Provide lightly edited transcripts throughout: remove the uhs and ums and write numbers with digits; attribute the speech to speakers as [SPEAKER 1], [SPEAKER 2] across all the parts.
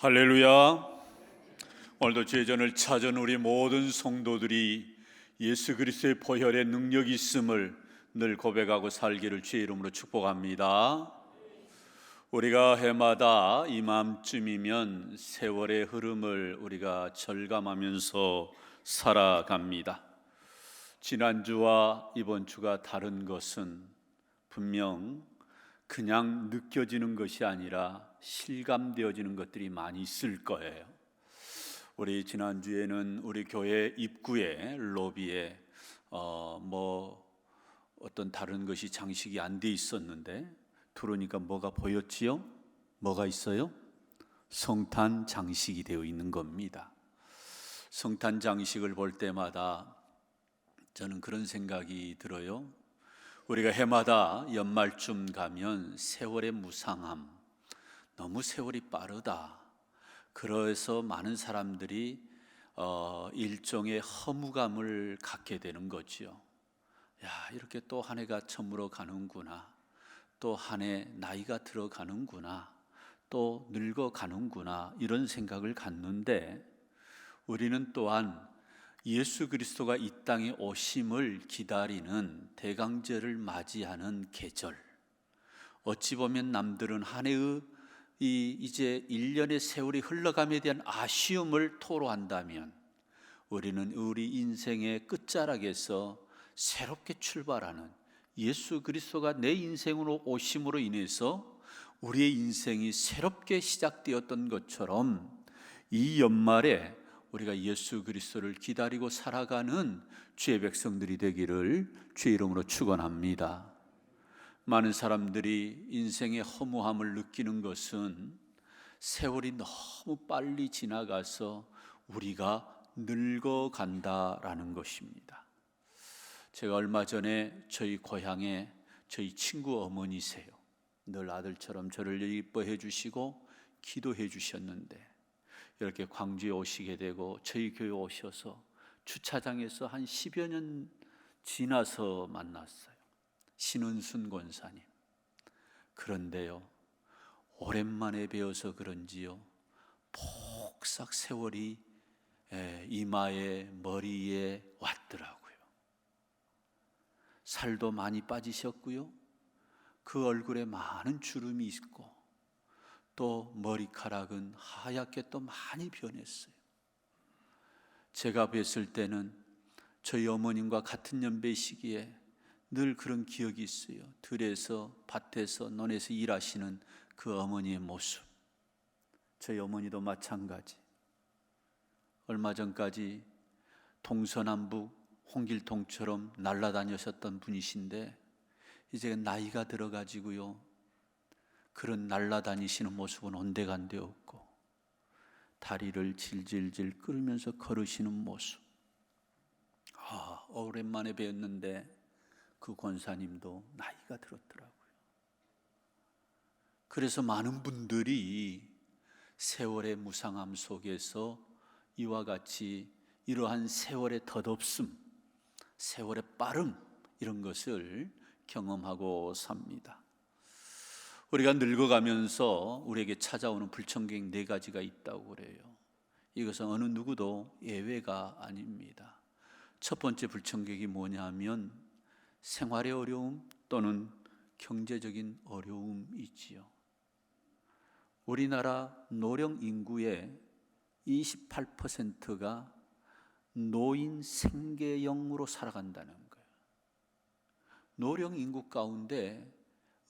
[SPEAKER 1] 할렐루야. 오늘도 제전을 찾은 우리 모든 성도들이 예수 그리스도의 보혈의 능력이 있음을 늘 고백하고 살기를 주의 이름으로 축복합니다. 우리가 해마다 이맘쯤이면 세월의 흐름을 우리가 절감하면서 살아갑니다. 지난주와 이번 주가 다른 것은 분명 그냥 느껴지는 것이 아니라 실감되어지는 것들이 많이 있을 거예요. 우리 지난주에는 우리 교회 입구에 로비에 어떤 다른 것이 장식이 안 돼 있었는데 들어오니까 뭐가 보였지요? 뭐가 있어요? 성탄 장식이 되어 있는 겁니다. 성탄 장식을 볼 때마다 저는 그런 생각이 들어요. 우리가 해마다 연말쯤 가면 세월의 무상함, 너무 세월이 빠르다. 그래서 많은 사람들이 일종의 허무감을 갖게 되는 거지요. 야, 이렇게 또 한 해가 저물어 가는구나. 또 한 해 나이가 들어가는구나. 또 늙어가는구나. 이런 생각을 갖는데 우리는 또한 예수 그리스도가 이 땅에 오심을 기다리는 대강절을 맞이하는 계절, 어찌 보면 남들은 한 해의 이제 1년의 세월이 흘러감에 대한 아쉬움을 토로한다면 우리는 우리 인생의 끝자락에서 새롭게 출발하는 예수 그리스도가 내 인생으로 오심으로 인해서 우리의 인생이 새롭게 시작되었던 것처럼 이 연말에 우리가 예수 그리스도를 기다리고 살아가는 주의 백성들이 되기를 주의 이름으로 축원합니다. 많은 사람들이 인생의 허무함을 느끼는 것은 세월이 너무 빨리 지나가서 우리가 늙어간다라는 것입니다. 제가 얼마 전에 저희 고향에 저희 친구 어머니세요. 늘 아들처럼 저를 이뻐해 주시고 기도해 주셨는데 이렇게 광주에 오시게 되고 저희 교회 오셔서 주차장에서 한 10여 년 지나서 만났어요. 신은순 권사님. 그런데요, 오랜만에 뵈어서 그런지요, 폭삭 세월이 이마에 머리에 왔더라고요. 살도 많이 빠지셨고요, 그 얼굴에 많은 주름이 있고 또 머리카락은 하얗게 또 많이 변했어요. 제가 뵀을 때는 저희 어머님과 같은 연배 시기에 늘 그런 기억이 있어요. 들에서 밭에서 논에서 일하시는 그 어머니의 모습. 저희 어머니도 마찬가지. 얼마 전까지 동서남북 홍길동처럼 날아다니셨던 분이신데 이제 나이가 들어가지고요, 그런 날아다니시는 모습은 온데간데 없고 다리를 질질질 끌면서 걸으시는 모습. 오랜만에 뵈었는데 그 권사님도 나이가 들었더라고요. 그래서 많은 분들이 세월의 무상함 속에서 이와 같이 이러한 세월의 덧없음, 세월의 빠름, 이런 것을 경험하고 삽니다. 우리가 늙어가면서 우리에게 찾아오는 불청객 4가지가 있다고 그래요. 이것은 어느 누구도 예외가 아닙니다. 첫 번째 불청객이 뭐냐면 생활의 어려움 또는 경제적인 어려움이지요. 우리나라 노령 인구의 28%가 노인 생계형으로 살아간다는 거예요. 노령 인구 가운데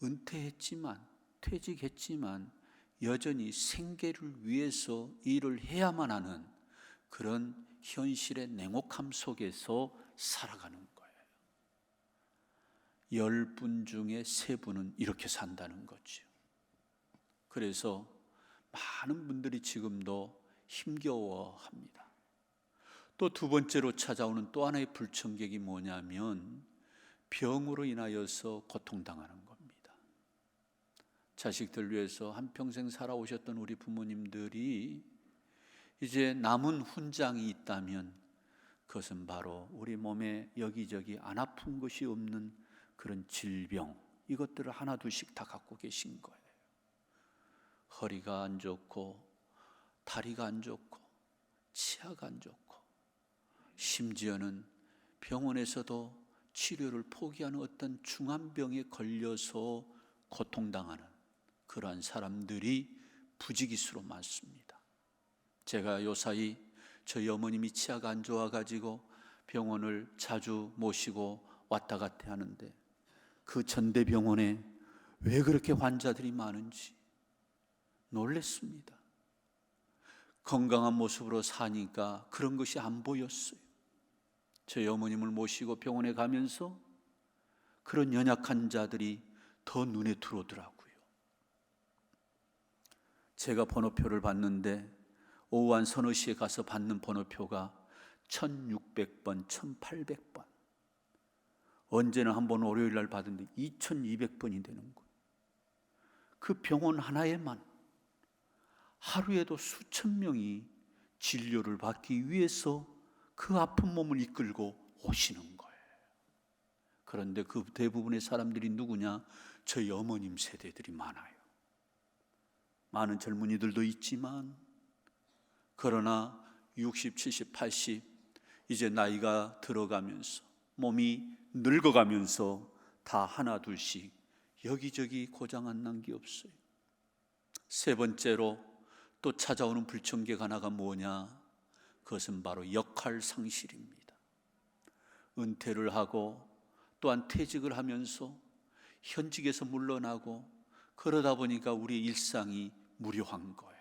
[SPEAKER 1] 은퇴했지만 퇴직했지만 여전히 생계를 위해서 일을 해야만 하는 그런 현실의 냉혹함 속에서 살아가는 거예요. 10분 중에 3분은 이렇게 산다는 거죠. 그래서 많은 분들이 지금도 힘겨워합니다. 또 두 번째로 찾아오는 또 하나의 불청객이 뭐냐면 병으로 인하여서 고통당하는 겁니다. 자식들 위해서 한평생 살아오셨던 우리 부모님들이 이제 남은 훈장이 있다면 그것은 바로 우리 몸에 여기저기 안 아픈 것이 없는 그런 질병, 이것들을 하나 둘씩 다 갖고 계신 거예요. 허리가 안 좋고 다리가 안 좋고 치아가 안 좋고 심지어는 병원에서도 치료를 포기하는 어떤 중환병에 걸려서 고통당하는 그러한 사람들이 부지기수로 많습니다. 제가 요사이 저희 어머님이 치아가 안 좋아가지고 병원을 자주 모시고 왔다 갔다 하는데 그 전대병원에 왜 그렇게 환자들이 많은지 놀랬습니다. 건강한 모습으로 사니까 그런 것이 안 보였어요. 저희 어머님을 모시고 병원에 가면서 그런 연약한 자들이 더 눈에 들어오더라고요. 제가 번호표를 받는데 오후 한 서너 시에 가서 받는 번호표가 1600번, 1800번. 언제는 한 번 월요일 날 받은데 2200번이 되는 거예요. 그 병원 하나에만 하루에도 수천 명이 진료를 받기 위해서 그 아픈 몸을 이끌고 오시는 거예요. 그런데 그 대부분의 사람들이 누구냐? 저희 어머님 세대들이 많아요. 많은 젊은이들도 있지만 그러나 60, 70, 80 이제 나이가 들어가면서 몸이 늙어가면서 다 하나 둘씩 여기저기 고장 안 난 게 없어요. 세 번째로 또 찾아오는 불청객 하나가 뭐냐? 그것은 바로 역할 상실입니다. 은퇴를 하고 또한 퇴직을 하면서 현직에서 물러나고 그러다 보니까 우리의 일상이 무료한 거예요.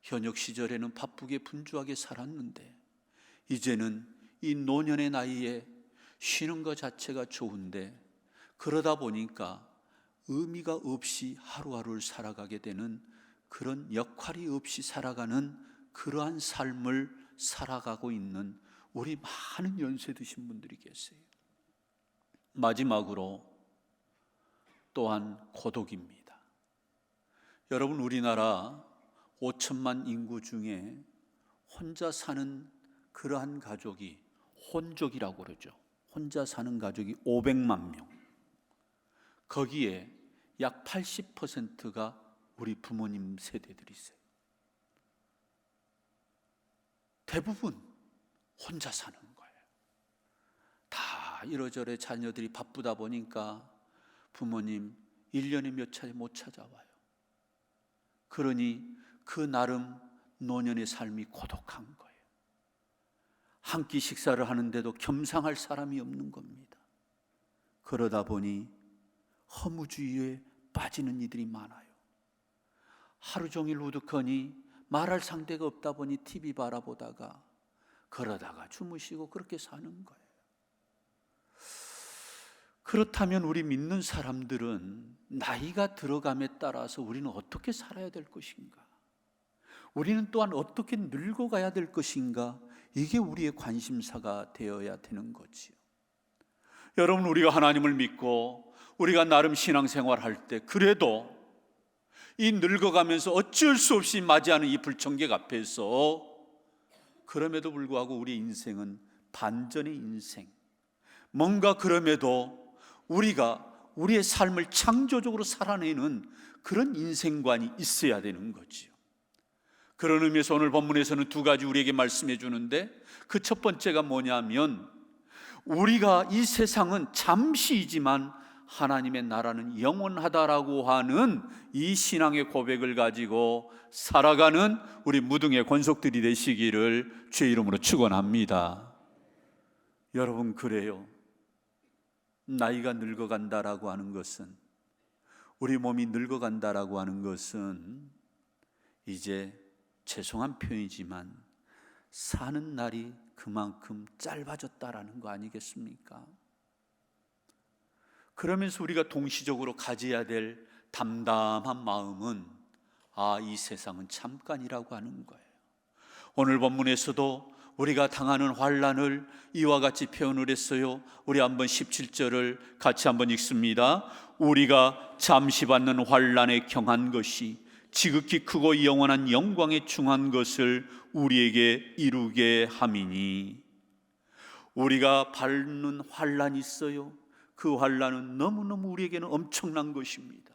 [SPEAKER 1] 현역 시절에는 바쁘게 분주하게 살았는데 이제는 이 노년의 나이에 쉬는 것 자체가 좋은데 그러다 보니까 의미가 없이 하루하루를 살아가게 되는 그런 역할이 없이 살아가는 그러한 삶을 살아가고 있는 우리 많은 연세 드신 분들이 계세요. 마지막으로 또한 고독입니다. 여러분, 우리나라 5천만 인구 중에 혼자 사는 그러한 가족이 혼족이라고 그러죠. 혼자 사는 가족이 500만 명. 거기에 약 80%가 우리 부모님 세대들이세요. 대부분 혼자 사는 거예요. 다 이러저러 자녀들이 바쁘다 보니까 부모님 1년에 몇 차례 못 찾아와요. 그러니 그 나름 노년의 삶이 고독한 거예요. 한 끼 식사를 하는데도 겸상할 사람이 없는 겁니다. 그러다 보니 허무주의에 빠지는 이들이 많아요. 하루 종일 우두커니 말할 상대가 없다 보니 TV 바라보다가 그러다가 주무시고 그렇게 사는 거예요. 그렇다면 우리 믿는 사람들은 나이가 들어감에 따라서 우리는 어떻게 살아야 될 것인가? 우리는 또한 어떻게 늙어가야 될 것인가? 이게 우리의 관심사가 되어야 되는 거지요. 여러분, 우리가 하나님을 믿고 우리가 나름 신앙생활할 때 그래도 이 늙어가면서 어쩔 수 없이 맞이하는 이 불청객 앞에서 그럼에도 불구하고 우리의 인생은 반전의 인생, 뭔가 그럼에도 우리가 우리의 삶을 창조적으로 살아내는 그런 인생관이 있어야 되는 거지요. 그런 의미에서 오늘 본문에서는 두 가지 우리에게 말씀해 주는데 그 첫 번째가 뭐냐면 우리가 이 세상은 잠시이지만 하나님의 나라는 영원하다라고 하는 이 신앙의 고백을 가지고 살아가는 우리 무등의 권속들이 되시기를 주의 이름으로 축원합니다. 여러분, 그래요. 나이가 늙어간다라고 하는 것은, 우리 몸이 늙어간다라고 하는 것은 이제 죄송한 표현이지만 사는 날이 그만큼 짧아졌다라는 거 아니겠습니까? 그러면서 우리가 동시적으로 가져야 될 담담한 마음은 이 세상은 잠깐이라고 하는 거예요. 오늘 본문에서도 우리가 당하는 환난을 이와 같이 표현을 했어요. 우리 한번 17절을 같이 한번 읽습니다. 우리가 잠시 받는 환난에 경한 것이 지극히 크고 영원한 영광에 충한 것을 우리에게 이루게 함이니. 우리가 받는 환난이 있어요. 그 환난은 너무너무 우리에게는 엄청난 것입니다.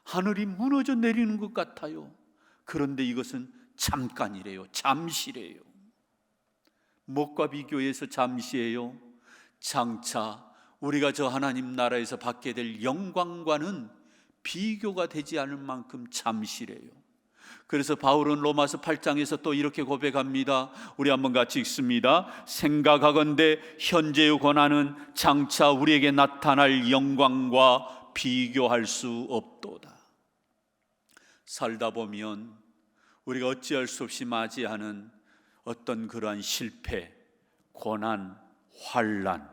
[SPEAKER 1] 하늘이 무너져 내리는 것 같아요. 그런데 이것은 잠깐이래요. 잠시래요. 무엇과 비교해서 잠시예요? 장차 우리가 저 하나님 나라에서 받게 될 영광과는 비교가 되지 않을 만큼 잠시래요. 그래서 바울은 로마서 8장에서 또 이렇게 고백합니다. 우리 한번 같이 읽습니다. 생각하건대 현재의 고난은 장차 우리에게 나타날 영광과 비교할 수 없도다. 살다 보면 우리가 어찌할 수 없이 맞이하는 어떤 그러한 실패, 고난, 환난,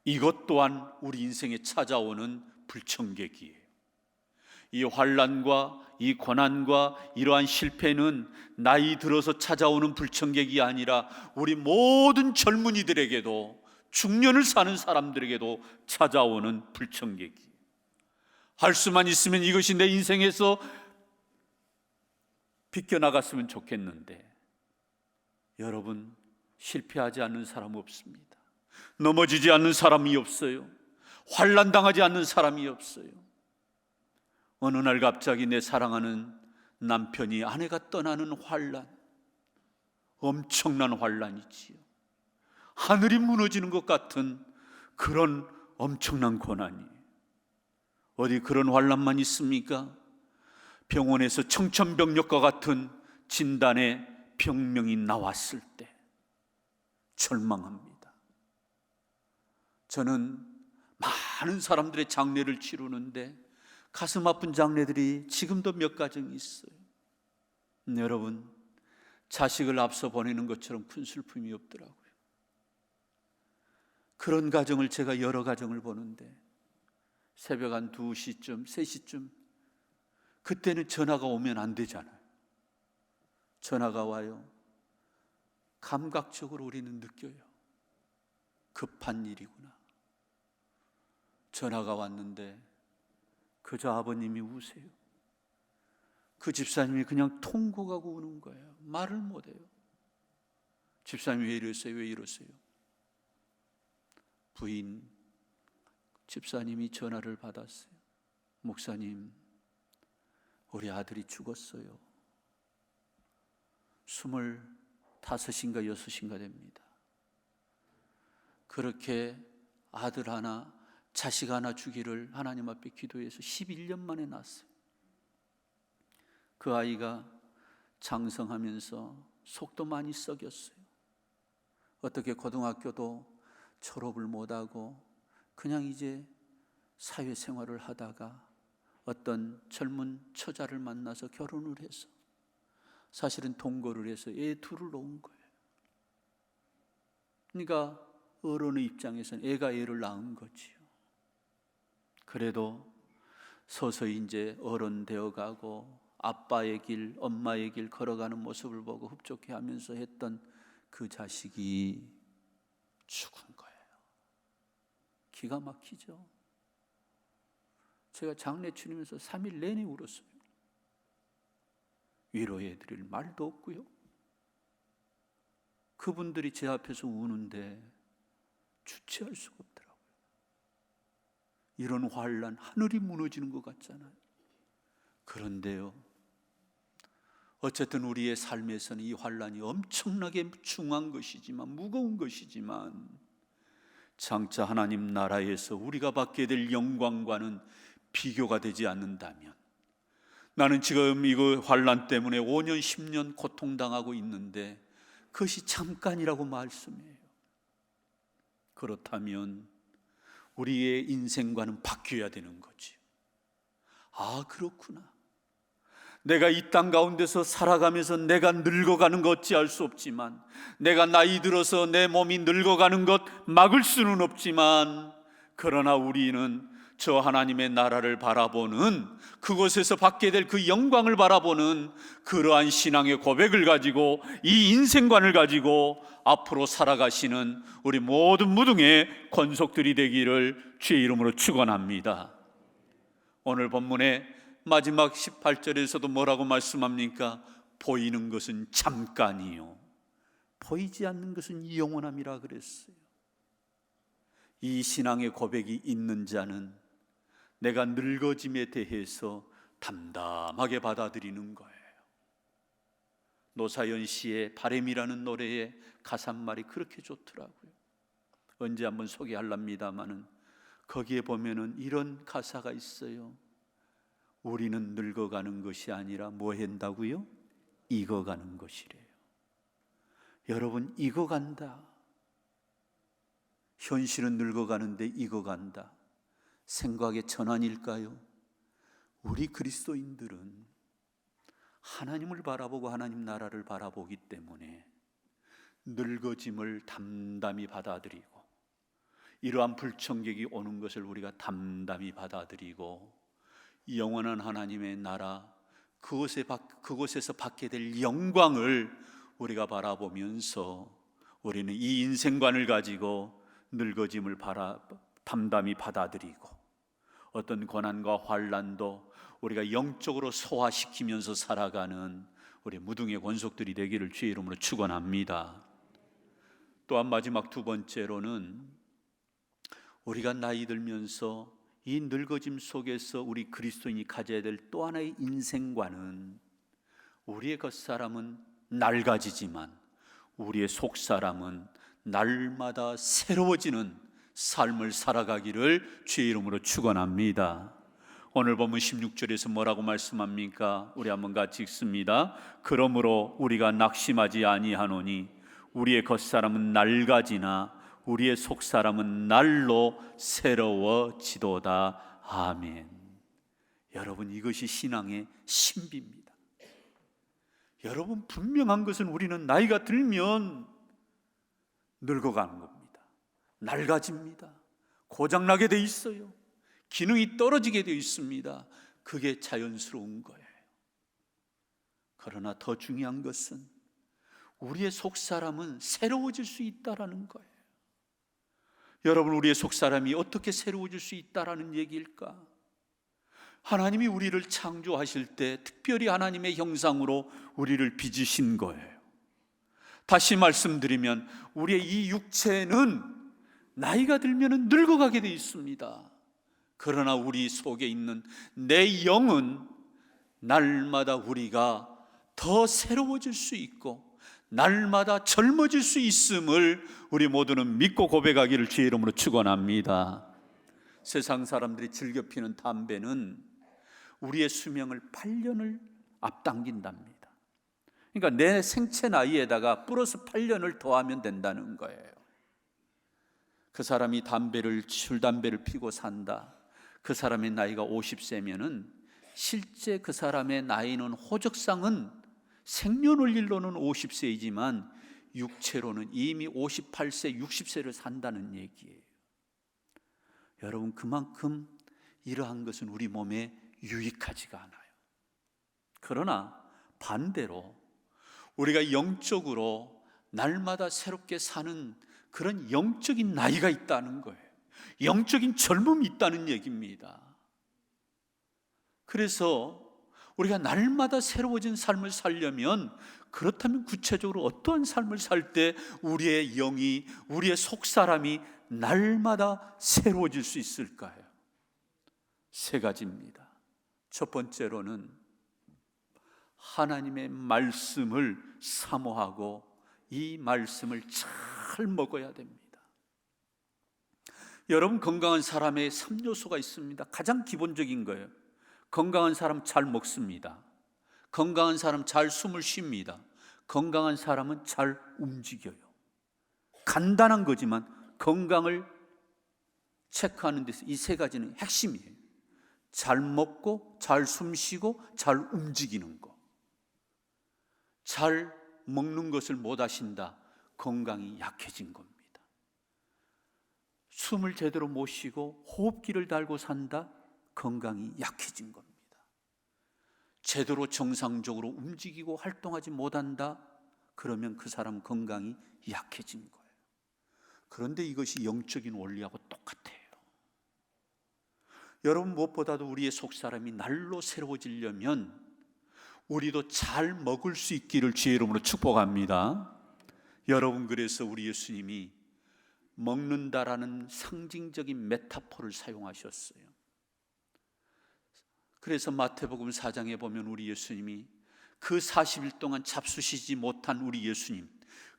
[SPEAKER 1] 이것 또한 우리 인생에 찾아오는 불청객이에요. 이 환난과 이 고난과 이러한 실패는 나이 들어서 찾아오는 불청객이 아니라 우리 모든 젊은이들에게도, 중년을 사는 사람들에게도 찾아오는 불청객이에요. 할 수만 있으면 이것이 내 인생에서 비껴나갔으면 좋겠는데, 여러분, 실패하지 않는 사람 없습니다. 넘어지지 않는 사람이 없어요. 환난당하지 않는 사람이 없어요. 어느 날 갑자기 내 사랑하는 남편이, 아내가 떠나는 환난, 엄청난 환난이지요. 하늘이 무너지는 것 같은 그런 엄청난 고난이. 어디 그런 환난만 있습니까? 병원에서 청천벽력과 같은 진단의 병명이 나왔을 때 절망합니다. 저는 많은 사람들의 장례를 치르는데 가슴 아픈 장례들이 지금도 몇 가정 있어요. 여러분, 자식을 앞서 보내는 것처럼 큰 슬픔이 없더라고요. 그런 가정을 제가 여러 가정을 보는데 새벽 한 2시쯤, 3시쯤, 그때는 전화가 오면 안 되잖아요. 전화가 와요. 감각적으로 우리는 느껴요. 급한 일이구나. 전화가 왔는데 그저 아버님이 우세요. 그 집사님이 그냥 통곡하고 우는 거예요. 말을 못해요. 집사님이 왜 이러세요? 왜 이러세요? 부인, 집사님이 전화를 받았어요. 목사님, 우리 아들이 죽었어요. 25인가 6인가 됩니다. 그렇게 아들 하나, 자식 하나 주기를 하나님 앞에 기도해서 11년 만에 낳았어요. 그 아이가 장성하면서 속도 많이 썩였어요. 어떻게 고등학교도 졸업을 못하고 그냥 이제 사회생활을 하다가 어떤 젊은 처자를 만나서 결혼을 해서 사실은 동거를 해서 애 둘을 놓은 거예요. 그러니까 어른의 입장에서는 애가 애를 낳은 거지요. 그래도 서서히 이제 어른 되어가고 아빠의 길, 엄마의 길 걸어가는 모습을 보고 흡족해하면서 했던 그 자식이 죽은 거예요. 기가 막히죠. 제가 장례 치르면서 3일 내내 울었어요. 위로해 드릴 말도 없고요. 그분들이 제 앞에서 우는데 주체할 수가 없더라고요. 이런 환난, 하늘이 무너지는 것 같잖아요. 그런데요, 어쨌든 우리의 삶에서는 이 환난이 엄청나게 중한 것이지만, 무거운 것이지만, 장차 하나님 나라에서 우리가 받게 될 영광과는 비교가 되지 않는다면, 나는 지금 이거 환난 때문에 5년, 10년 고통당하고 있는데 그것이 잠깐이라고 말씀해요. 그렇다면 우리의 인생과는 바뀌어야 되는 거지. 아, 그렇구나. 내가 이 땅 가운데서 살아가면서 내가 늙어가는 것 어찌할 수 없지만, 내가 나이 들어서 내 몸이 늙어가는 것 막을 수는 없지만, 그러나 우리는 저 하나님의 나라를 바라보는, 그곳에서 받게 될 그 영광을 바라보는 그러한 신앙의 고백을 가지고, 이 인생관을 가지고 앞으로 살아가시는 우리 모든 무등의 권속들이 되기를 주의 이름으로 축원합니다. 오늘 본문의 마지막 18절에서도 뭐라고 말씀합니까? 보이는 것은 잠깐이요, 보이지 않는 것은 영원함이라 그랬어요. 이 신앙의 고백이 있는 자는 내가 늙어짐에 대해서 담담하게 받아들이는 거예요. 노사연 씨의 바램이라는 노래의 가사말이 그렇게 좋더라고요. 언제 한번 소개하랍니다마는 거기에 보면은 이런 가사가 있어요. 우리는 늙어가는 것이 아니라 뭐 한다고요? 익어가는 것이래요. 여러분, 익어간다. 현실은 늙어가는데 익어간다. 생각의 전환일까요? 우리 그리스도인들은 하나님을 바라보고 하나님 나라를 바라보기 때문에 늙어짐을 담담히 받아들이고, 이러한 불청객이 오는 것을 우리가 담담히 받아들이고, 영원한 하나님의 나라, 그곳에서 받게 될 영광을 우리가 바라보면서 우리는 이 인생관을 가지고 늙어짐을 담담히 받아들이고, 어떤 고난과 환난도 우리가 영적으로 소화시키면서 살아가는 우리 무등의 권속들이 되기를 주의 이름으로 축원합니다. 또한 마지막 두 번째로는 우리가 나이 들면서 이 늙어짐 속에서 우리 그리스도인이 가져야 될 또 하나의 인생관은, 우리의 겉사람은 낡아지지만 우리의 속사람은 날마다 새로워지는 삶을 살아가기를 주의 이름으로 축원합니다. 오늘 보면 16절에서 뭐라고 말씀합니까? 우리 한번 같이 읽습니다. 그러므로 우리가 낙심하지 아니하노니 우리의 겉사람은 낡아지나 우리의 속사람은 날로 새로워지도다. 아멘. 여러분, 이것이 신앙의 신비입니다. 여러분, 분명한 것은 우리는 나이가 들면 늙어가는 겁니다. 낡아집니다. 고장나게 돼 있어요. 기능이 떨어지게 돼 있습니다. 그게 자연스러운 거예요. 그러나 더 중요한 것은 우리의 속사람은 새로워질 수 있다라는 거예요. 여러분, 우리의 속사람이 어떻게 새로워질 수 있다라는 얘기일까? 하나님이 우리를 창조하실 때 특별히 하나님의 형상으로 우리를 빚으신 거예요. 다시 말씀드리면 우리의 이 육체는 나이가 들면 늙어가게 돼 있습니다. 그러나 우리 속에 있는 내 영은 날마다 우리가 더 새로워질 수 있고 날마다 젊어질 수 있음을 우리 모두는 믿고 고백하기를 주의 이름으로 축원합니다. 세상 사람들이 즐겨 피는 담배는 우리의 수명을 8년을 앞당긴답니다. 그러니까 내 생체 나이에다가 플러스 8년을 더하면 된다는 거예요. 그 사람이 술 담배를 피고 산다. 그 사람의 나이가 50세면은 실제 그 사람의 나이는 호적상은 생년월일로는 50세이지만 육체로는 이미 58세, 60세를 산다는 얘기예요. 여러분, 그만큼 이러한 것은 우리 몸에 유익하지가 않아요. 그러나 반대로 우리가 영적으로 날마다 새롭게 사는 그런 영적인 나이가 있다는 거예요. 영적인 젊음이 있다는 얘기입니다. 그래서 우리가 날마다 새로워진 삶을 살려면, 그렇다면 구체적으로 어떠한 삶을 살 때 우리의 영이, 우리의 속사람이 날마다 새로워질 수 있을까요? 세 가지입니다. 첫 번째로는 하나님의 말씀을 사모하고 이 말씀을 잘 먹어야 됩니다. 여러분, 건강한 사람의 3요소가 있습니다. 가장 기본적인 거예요. 건강한 사람 잘 먹습니다. 건강한 사람 잘 숨을 쉽니다. 건강한 사람은 잘 움직여요. 간단한 거지만 건강을 체크하는 데서 이 세 가지는 핵심이에요. 잘 먹고 잘 숨 쉬고 잘 움직이는 거. 잘 먹는 것을 못 하신다. 건강이 약해진 겁니다. 숨을 제대로 못 쉬고 호흡기를 달고 산다. 건강이 약해진 겁니다. 제대로 정상적으로 움직이고 활동하지 못한다. 그러면 그 사람 건강이 약해진 거예요. 그런데 이것이 영적인 원리하고 똑같아요. 여러분, 무엇보다도 우리의 속사람이 날로 새로워지려면 우리도 잘 먹을 수 있기를 주의 이름으로 축복합니다. 여러분, 그래서 우리 예수님이 먹는다라는 상징적인 메타포를 사용하셨어요. 그래서 마태복음 4장에 보면 우리 예수님이 그 40일 동안 잡수시지 못한 우리 예수님,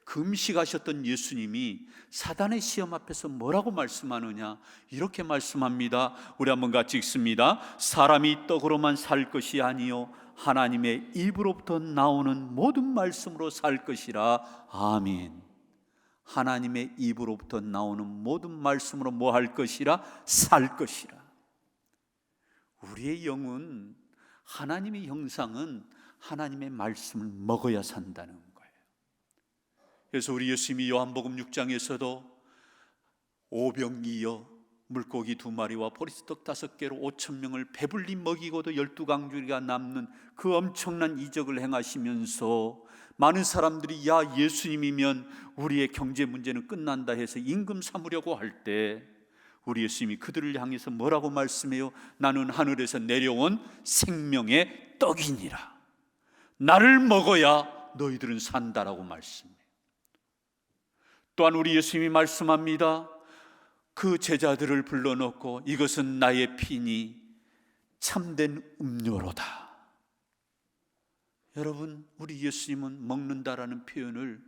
[SPEAKER 1] 금식하셨던 예수님이 사단의 시험 앞에서 뭐라고 말씀하느냐? 이렇게 말씀합니다. 우리 한번 같이 읽습니다. 사람이 떡으로만 살 것이 아니요 하나님의 입으로부터 나오는 모든 말씀으로 살 것이라. 아멘. 하나님의 입으로부터 나오는 모든 말씀으로 뭐 할 것이라? 살 것이라. 우리의 영은, 하나님의 형상은 하나님의 말씀을 먹어야 산다는 거예요. 그래서 우리 예수님이 요한복음 6장에서도 오병이어 물고기 2마리와 보리떡 5개로 5,000명을 배불리 먹이고도 12강줄기가 남는 그 엄청난 이적을 행하시면서 많은 사람들이 야, 예수님이면 우리의 경제 문제는 끝난다 해서 임금 삼으려고 할 때 우리 예수님이 그들을 향해서 뭐라고 말씀해요? 나는 하늘에서 내려온 생명의 떡이니라. 나를 먹어야 너희들은 산다라고 말씀해요. 또한 우리 예수님이 말씀합니다. 그 제자들을 불러놓고 이것은 나의 피니 참된 음료로다. 여러분, 우리 예수님은 먹는다라는 표현을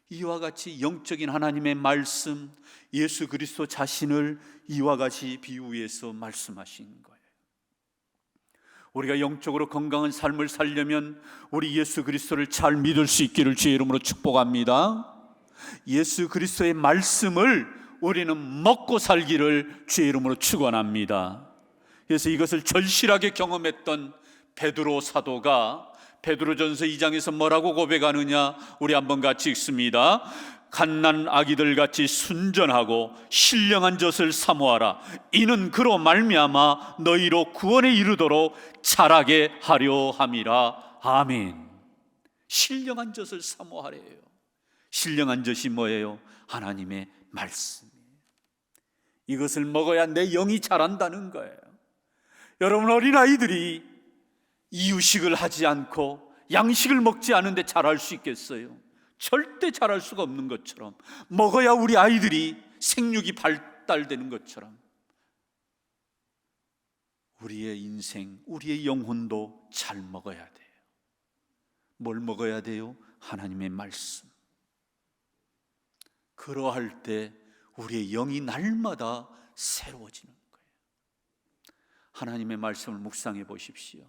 [SPEAKER 1] 이와 같이 영적인 하나님의 말씀, 예수 그리스도 자신을 이와 같이 비유해서 말씀하신 거예요. 우리가 영적으로 건강한 삶을 살려면 우리 예수 그리스도를 잘 믿을 수 있기를 주의 이름으로 축복합니다. 예수 그리스도의 말씀을 우리는 먹고 살기를 주의 이름으로 축원합니다. 그래서 이것을 절실하게 경험했던 베드로 사도가 베드로전서 2장에서 뭐라고 고백하느냐? 우리 한번 같이 읽습니다. 갓난 아기들 같이 순전하고 신령한 젖을 사모하라. 이는 그로 말미암아 너희로 구원에 이르도록 자라게 하려 함이라. 아멘. 신령한 젖을 사모하래요. 신령한 젖이 뭐예요? 하나님의 말씀이에요. 이것을 먹어야 내 영이 자란다는 거예요. 여러분, 어린아이들이 이유식을 하지 않고 양식을 먹지 않은데 자랄 수 있겠어요? 절대 자랄 수가 없는 것처럼, 먹어야 우리 아이들이 생육이 발달되는 것처럼 우리의 인생, 우리의 영혼도 잘 먹어야 돼요. 뭘 먹어야 돼요? 하나님의 말씀. 그러할 때 우리의 영이 날마다 새로워지는 거예요. 하나님의 말씀을 묵상해 보십시오.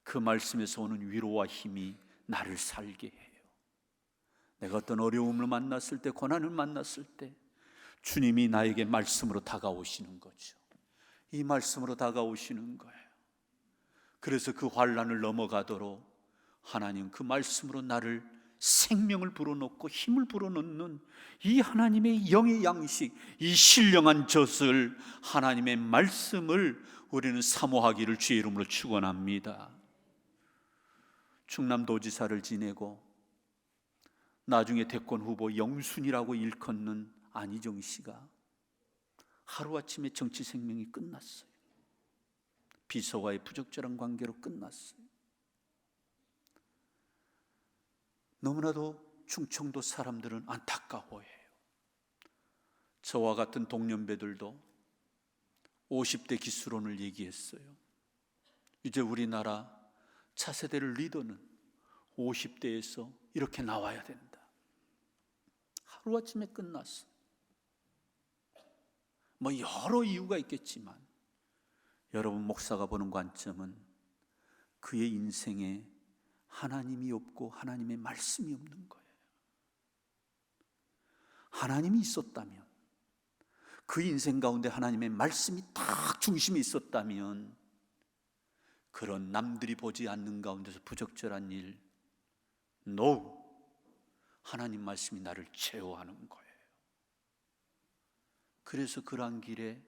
[SPEAKER 1] 그 말씀에서 오는 위로와 힘이 나를 살게 해요. 내가 어떤 어려움을 만났을 때, 고난을 만났을 때 주님이 나에게 말씀으로 다가오시는 거죠. 이 말씀으로 다가오시는 거예요. 그래서 그 환난을 넘어가도록 하나님 그 말씀으로 나를 생명을 불어넣고 힘을 불어넣는 이 하나님의 영의 양식, 이 신령한 젖을, 하나님의 말씀을 우리는 사모하기를 주의 이름으로 축원합니다. 충남도지사를 지내고 나중에 대권 후보 영순이라고 일컫는 안희정 씨가 하루아침에 정치 생명이 끝났어요. 비서와의 부적절한 관계로 끝났어요. 너무나도 충청도 사람들은 안타까워해요. 저와 같은 동년배들도 50대 기수론을 얘기했어요. 이제 우리나라 차세대를 리더는 50대에서 이렇게 나와야 된다. 하루아침에 끝났어. 뭐 여러 이유가 있겠지만 여러분, 목사가 보는 관점은 그의 인생에 하나님이 없고 하나님의 말씀이 없는 거예요. 하나님이 있었다면, 그 인생 가운데 하나님의 말씀이 딱 중심에 있었다면 그런 남들이 보지 않는 가운데서 부적절한 일, no, 하나님 말씀이 나를 제어하는 거예요. 그래서 그러한 길에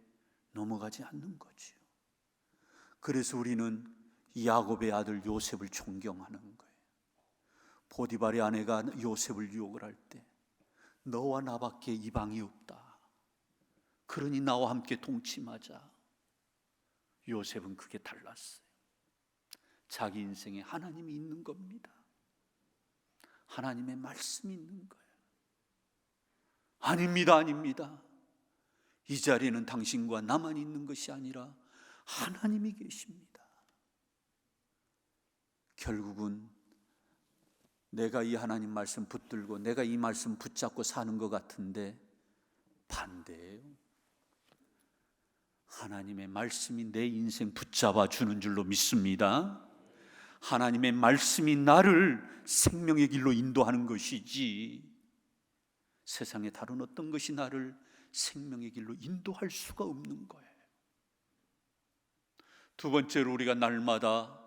[SPEAKER 1] 넘어가지 않는 거지요. 그래서 우리는 야곱의 아들 요셉을 존경하는 거예요. 보디발의 아내가 요셉을 유혹을 할 때 너와 나밖에 이방이 없다. 그러니 나와 함께 동침하자. 요셉은 그게 달랐어요. 자기 인생에 하나님이 있는 겁니다. 하나님의 말씀이 있는 거예요. 아닙니다, 아닙니다. 이 자리에는 당신과 나만 있는 것이 아니라 하나님이 계십니다. 결국은 내가 이 하나님 말씀 붙들고 내가 이 말씀 붙잡고 사는 것 같은데 반대예요. 하나님의 말씀이 내 인생 붙잡아 주는 줄로 믿습니다. 하나님의 말씀이 나를 생명의 길로 인도하는 것이지 세상의 다른 어떤 것이 나를 생명의 길로 인도할 수가 없는 거예요. 두 번째로, 우리가 날마다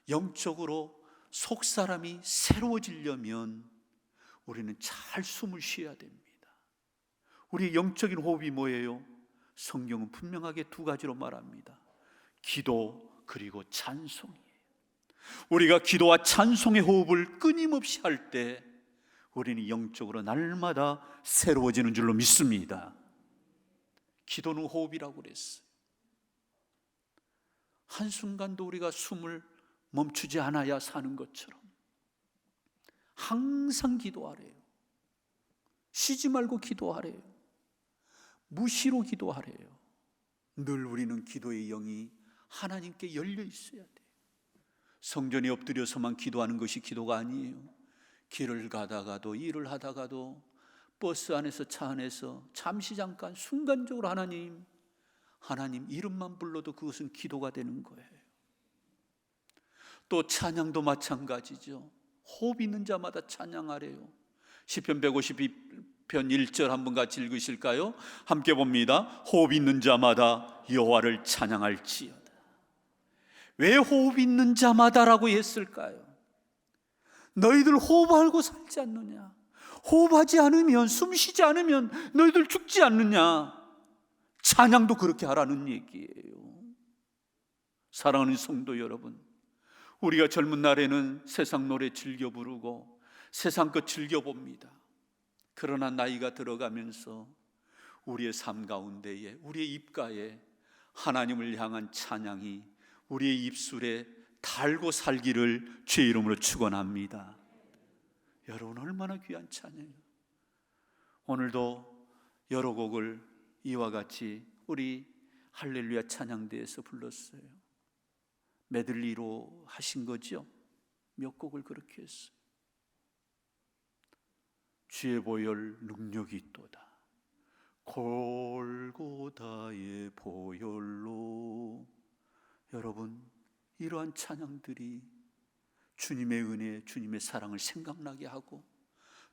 [SPEAKER 1] 영적으로 속사람이 새로워지려면 우리는 잘 숨을 쉬어야 됩니다. 우리의 영적인 호흡이 뭐예요? 성경은 분명하게 두 가지로 말합니다. 기도 그리고 찬송이에요. 우리가 기도와 찬송의 호흡을 끊임없이 할 때 우리는 영적으로 날마다 새로워지는 줄로 믿습니다. 기도는 호흡이라고 그랬어요. 한순간도 우리가 숨을 멈추지 않아야 사는 것처럼 항상 기도하래요. 쉬지 말고 기도하래요. 무시로 기도하래요. 늘 우리는 기도의 영이 하나님께 열려 있어야 돼요. 성전에 엎드려서만 기도하는 것이 기도가 아니에요. 길을 가다가도, 일을 하다가도, 버스 안에서, 차 안에서 잠시 잠깐 순간적으로 하나님 이름만 불러도 그것은 기도가 되는 거예요. 또 찬양도 마찬가지죠. 호흡 있는 자마다 찬양하래요. 시편 152편 1절 한번 같이 읽으실까요? 함께 봅니다. 호흡 있는 자마다 여호와를 찬양할지어다. 왜 호흡 있는 자마다라고 했을까요? 너희들 호흡하고 살지 않느냐? 호흡하지 않으면, 숨 쉬지 않으면 너희들 죽지 않느냐? 찬양도 그렇게 하라는 얘기예요. 사랑하는 성도 여러분, 우리가 젊은 날에는 세상 노래 즐겨 부르고 세상 것 즐겨 봅니다. 그러나 나이가 들어가면서 우리의 삶 가운데에, 우리의 입가에 하나님을 향한 찬양이 우리의 입술에 달고 살기를 주의 이름으로 축원합니다. 여러분, 얼마나 귀한 찬양이에요. 오늘도 여러 곡을 이와 같이 우리 할렐루야 찬양대에서 불렀어요. 메들리로 하신 거죠. 몇 곡을 그렇게 했어요. 주의 보혈 능력이 있도다. 골고다의 보혈로. 여러분, 이러한 찬양들이 주님의 은혜, 주님의 사랑을 생각나게 하고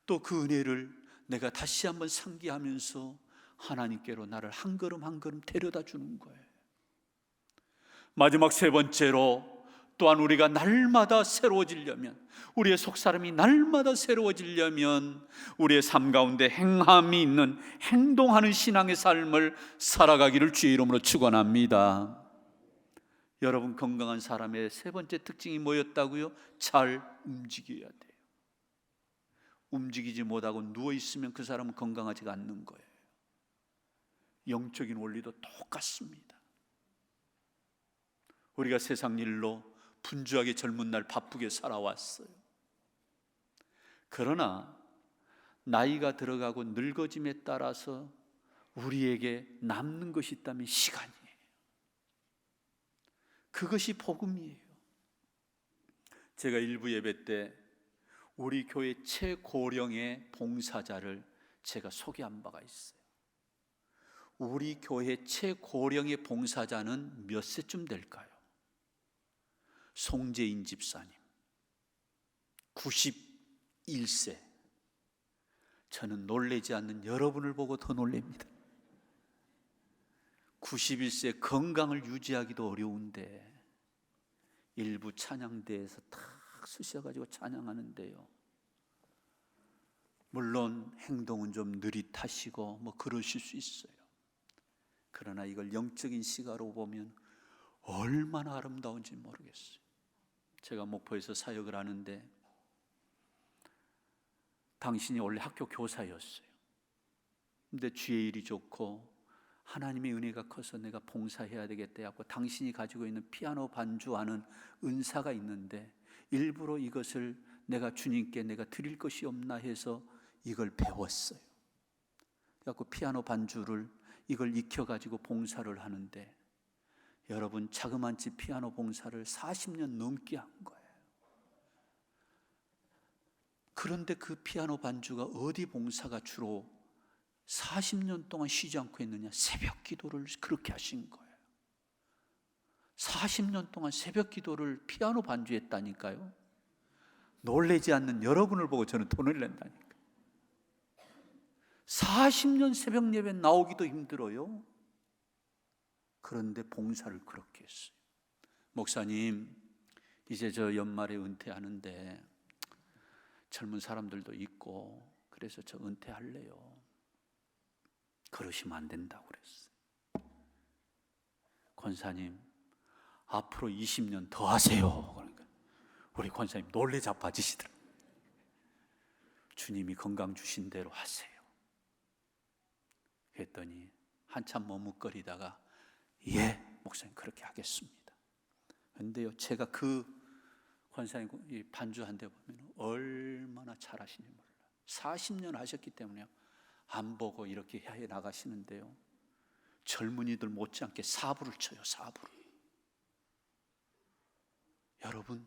[SPEAKER 1] 또 그 은혜를 내가 다시 한번 상기하면서 하나님께로 나를 한 걸음 한 걸음 데려다 주는 거예요. 마지막 세 번째로, 또한 우리가 날마다 새로워지려면, 우리의 속사람이 날마다 새로워지려면 우리의 삶 가운데 행함이 있는, 행동하는 신앙의 삶을 살아가기를 주의 이름으로 축원합니다. 여러분, 건강한 사람의 세 번째 특징이 뭐였다고요? 잘 움직여야 돼요. 움직이지 못하고 누워있으면 그 사람은 건강하지가 않는 거예요. 영적인 원리도 똑같습니다. 우리가 세상 일로 분주하게 젊은 날 바쁘게 살아왔어요. 그러나 나이가 들어가고 늙어짐에 따라서 우리에게 남는 것이 있다면 시간이에요. 그것이 복음이에요. 제가 일부 예배 때 우리 교회 최고령의 봉사자를 제가 소개한 바가 있어요. 우리 교회 최고령의 봉사자는 몇 세쯤 될까요? 송재인 집사님 91세. 저는 놀라지 않는 여러분을 보고 더 놀랍니다. 91세 건강을 유지하기도 어려운데 일부 찬양대에서 탁 쓰셔가지고 찬양하는데요, 물론 행동은 좀 느릿하시고 뭐 그러실 수 있어요. 그러나 이걸 영적인 시각으로 보면 얼마나 아름다운지 모르겠어요. 제가 목포에서 사역을 하는데 당신이 원래 학교 교사였어요. 근데 주의 일이 좋고 하나님의 은혜가 커서 내가 봉사해야 되겠다 하고 당신이 가지고 있는 피아노 반주하는 은사가 있는데 일부러 이것을 내가 주님께 내가 드릴 것이 없나 해서 이걸 배웠어요. 그래서 피아노 반주를 이걸 익혀가지고 봉사를 하는데, 여러분, 자그만치 피아노 봉사를 40년 넘게 한 거예요. 그런데 그 피아노 반주가 어디 봉사가 주로 40년 동안 쉬지 않고 했느냐? 새벽 기도를 그렇게 하신 거예요. 40년 동안 새벽 기도를 피아노 반주했다니까요. 놀라지 않는 여러분을 보고 저는 돈을 낸다니까요. 40년 새벽 예배 나오기도 힘들어요. 그런데 봉사를 그렇게 했어요. 목사님, 이제 저 연말에 은퇴하는데 젊은 사람들도 있고 그래서 저 은퇴할래요. 그러시면 안 된다고 그랬어요. 권사님, 앞으로 20년 더 하세요. 그러니까 우리 권사님 놀래 자빠지시더라고요. 주님이 건강 주신 대로 하세요. 그랬더니 한참 머뭇거리다가 예, 목사님 그렇게 하겠습니다. 그런데요, 제가 그 권사님 반주한 데 보면 얼마나 잘하시는지 몰라요. 40년 하셨기 때문에 안 보고 이렇게 해 나가시는데요, 젊은이들 못지않게 사부를 쳐요. 사부를. 여러분,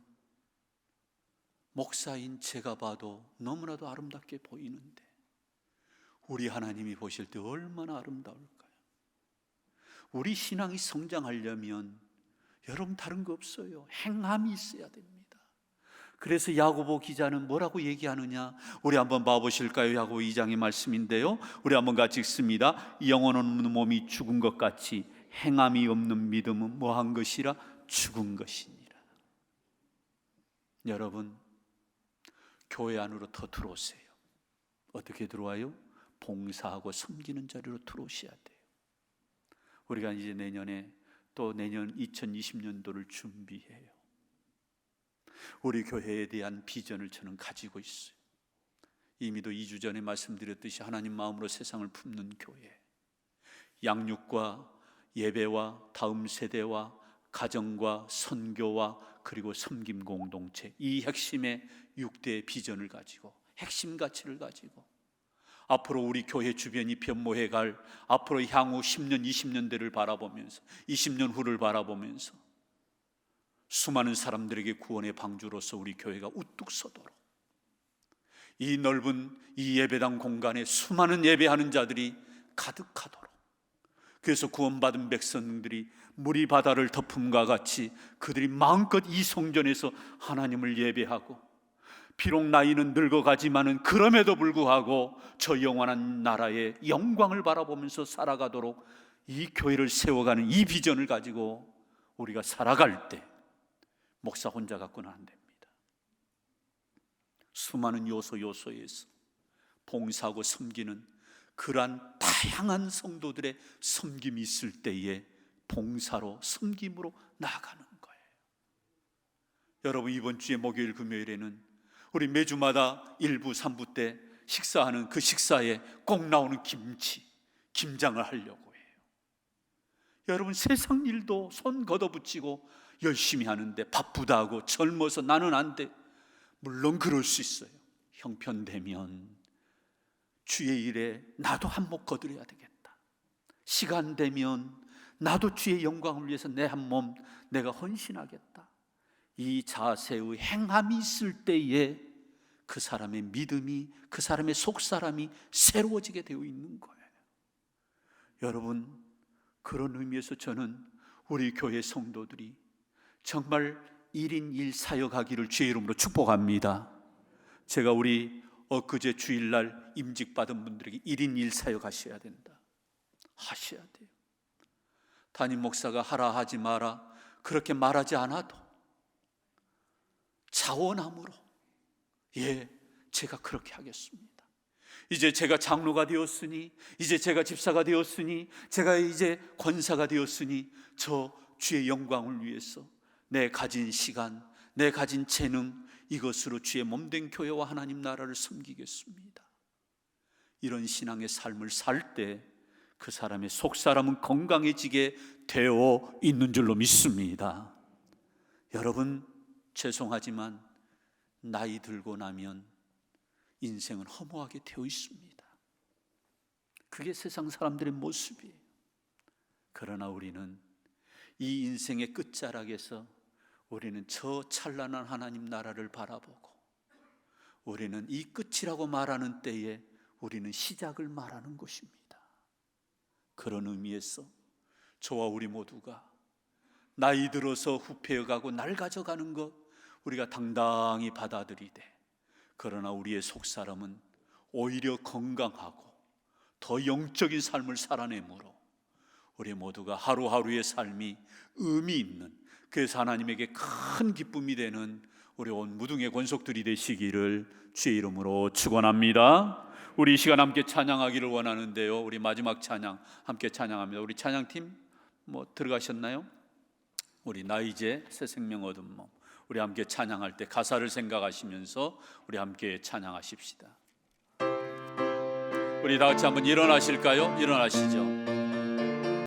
[SPEAKER 1] 목사인 제가 봐도 너무나도 아름답게 보이는데 우리 하나님이 보실 때 얼마나 아름다울까요? 우리 신앙이 성장하려면 여러분 다른 거 없어요. 행함이 있어야 됩니다. 그래서 야고보 기자는 뭐라고 얘기하느냐? 우리 한번 봐보실까요? 야고보 2장의 말씀인데요, 우리 한번 같이 읽습니다. 영혼 없는 몸이 죽은 것 같이 행함이 없는 믿음은 뭐한 것이라? 죽은 것이니라. 여러분, 교회 안으로 더 들어오세요. 어떻게 들어와요? 봉사하고 섬기는 자리로 들어오셔야 돼요. 우리가 이제 내년에 또 내년 2020년도를 준비해요. 우리 교회에 대한 비전을 저는 가지고 있어요. 이미도 2주 전에 말씀드렸듯이 하나님 마음으로 세상을 품는 교회, 양육과 예배와 다음 세대와 가정과 선교와 그리고 섬김 공동체, 이 핵심의 6대의 비전을 가지고, 핵심 가치를 가지고 앞으로 우리 교회 주변이 변모해 갈, 앞으로 향후 10년 20년대를 바라보면서, 20년 후를 바라보면서 수많은 사람들에게 구원의 방주로서 우리 교회가 우뚝 서도록, 이 넓은 이 예배당 공간에 수많은 예배하는 자들이 가득하도록, 그래서 구원받은 백성들이 물이 바다를 덮음과 같이 그들이 마음껏 이 성전에서 하나님을 예배하고, 비록 나이는 늙어가지만은 그럼에도 불구하고 저 영원한 나라의 영광을 바라보면서 살아가도록 이 교회를 세워가는 이 비전을 가지고 우리가 살아갈 때 목사 혼자 갖고는 안 됩니다. 수많은 요소에서 봉사하고 섬기는 그러한 다양한 성도들의 섬김이 있을 때에 봉사로, 섬김으로 나아가는 거예요. 여러분, 이번 주에 목요일 금요일에는 우리 매주마다 1부 3부 때 식사하는 그 식사에 꼭 나오는 김장을 하려고 해요. 여러분, 세상 일도 손 걷어붙이고 열심히 하는데 바쁘다고 젊어서 나는 안 돼. 물론 그럴 수 있어요. 형편되면 주의 일에 나도 한몫 거두려야 되겠다. 시간 되면 나도 주의 영광을 위해서 내 한 몸 내가 헌신하겠다. 이 자세의 행함이 있을 때에 그 사람의 믿음이, 그 사람의 속사람이 새로워지게 되어 있는 거예요. 여러분, 그런 의미에서 저는 우리 교회 성도들이 정말 1인 1 사역하기를 주의 이름으로 축복합니다. 제가 우리 엊그제 주일날 임직받은 분들에게 1인 1 사역하셔야 된다, 하셔야 돼요. 담임 목사가 하라 하지 마라 그렇게 말하지 않아도 자원함으로, 예, 제가 그렇게 하겠습니다. 이제 제가 장로가 되었으니, 이제 제가 집사가 되었으니, 제가 이제 권사가 되었으니 저 주의 영광을 위해서 내 가진 시간, 내 가진 재능, 이것으로 주의 몸된 교회와 하나님 나라를 섬기겠습니다. 이런 신앙의 삶을 살 때 그 사람의 속사람은 건강해지게 되어 있는 줄로 믿습니다. 여러분, 죄송하지만 나이 들고 나면 인생은 허무하게 되어 있습니다. 그게 세상 사람들의 모습이에요. 그러나 우리는 이 인생의 끝자락에서 우리는 저 찬란한 하나님 나라를 바라보고 우리는 이 끝이라고 말하는 때에 우리는 시작을 말하는 것입니다. 그런 의미에서 저와 우리 모두가 나이 들어서 후패해가고 낡아져가는 것 우리가 당당히 받아들이되, 그러나 우리의 속사람은 오히려 건강하고 더 영적인 삶을 살아내므로 우리 모두가 하루하루의 삶이 의미 있는, 그래서 하나님에게 큰 기쁨이 되는 우리 온 무등의 권속들이 되시기를 주의 이름으로 축원합니다. 우리 이 시간 함께 찬양하기를 원하는데요, 우리 마지막 찬양 함께 찬양합니다. 우리 찬양팀 들어가셨나요? 우리 나 이제 새 생명 얻은 몸, 우리 함께 찬양할 때 가사를 생각하시면서 우리 함께 찬양하십시다. 우리 다 같이 한번 일어나실까요? 일어나시죠.